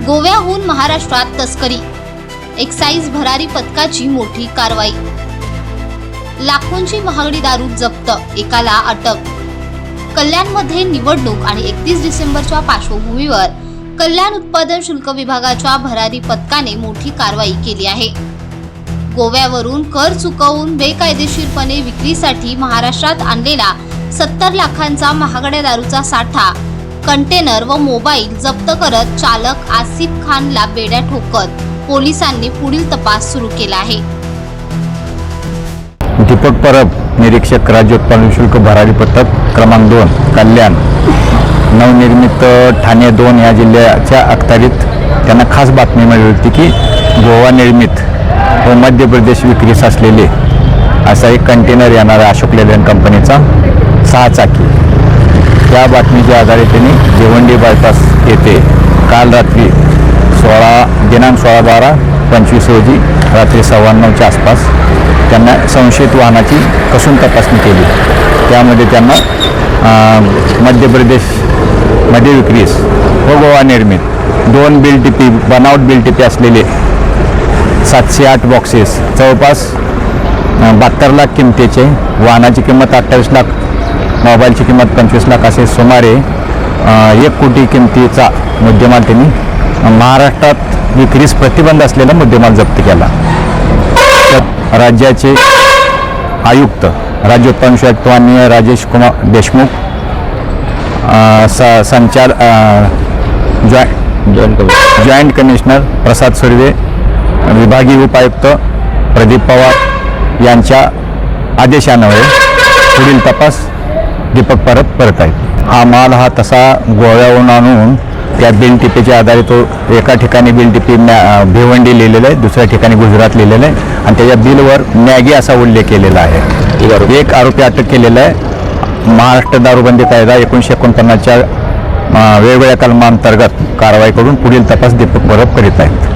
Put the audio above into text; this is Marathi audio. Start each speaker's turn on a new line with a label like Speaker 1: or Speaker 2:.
Speaker 1: गोव्याहून महाराष्ट्रात तस्करी, एक्साईज भरारी पथकाची मोठी कारवाई, लाखोंची महागडी दारू जप्त, एकाला अटक। कल्याणमध्ये निवडणूक आणि 31 डिसेंबरच्या पार्श्वभूमीवर कल्याण उत्पादन शुल्क विभागाच्या भरारी पथकाने मोठी कारवाई केली आहे। गोव्यावरून कर चुकवून बेकायदेशीरपणे विक्रीसाठी महाराष्ट्रात आणलेला 70 लाखांचा महागड्या दारूचा साठा, कंटेनर व मोबाईल जप्त करत चालक आसिफ खानला बेड्या ठोकत पोलिसांनी पुढील तपास सुरू केला आहे।
Speaker 2: दीपक परब, निरीक्षक, राज्य उत्पादन शुल्क भरारी पथक क्रमांक 2, कल्याण, नवनिर्मित ठाणे 2 या जिल्ह्याच्या अखत्यारीत त्यांना खास बातमी मिळाली होती की गोवा निर्मित व मध्य प्रदेश विक्रीस असलेले असा एक कंटेनर येणारा अशोक लेलँड कंपनीचा 6 चाकी। त्या बातमीच्या आधारे त्यांनी भिवंडी बायपास येथे काल रात्री दिनांक 16/12/25 रोजी रात्री 9:15च्या आसपास त्यांना संशयित वाहनाची कसून तपासणी केली। त्यामध्ये त्यांना मध्य प्रदेशमध्ये विक्रीस व गोवा निर्मित 2 बिल टिपी बनावट बिल टिपी असलेले 708 बॉक्सेस, जवळपास 72 लाख किमतीचे, वाहनाची किंमत 28 लाख, मोबाईलची किंमत 25 लाख असे सुमारे 1 कोटी किमतीचा मुद्देमाल त्यांनी महाराष्ट्रात विक्रीस प्रतिबंध असलेला मुद्देमाल जप्त केला। राज्याचे आयुक्त, राज्य उत्पादन शुल्क माननीय राजेश कुमार देशमुख, जॉइंट कमिशनर प्रसाद सुर्वे, विभागीय उपायुक्त प्रदीप पवार यांच्या आदेशान्वये पुढील तपास दीपक परब करत आहेत। हा माल हा तसा गोव्याहून आणून त्या बिल टिपीच्या आधारे तो एका ठिकाणी बिल टिपी भिवंडी लिहिलेलं आहे, दुसऱ्या ठिकाणी गुजरात लिहिलेलं आहे आणि त्याच्या बिलवर मॅगी असा उल्लेख केलेला आहे। एक आरोपी अटक केलेला आहे। महाराष्ट्र दारूबंदी कायदा 1949च्या वेगवेगळ्या कलमांतर्गत कारवाई करून पुढील तपास दीपक परब करीत आहेत।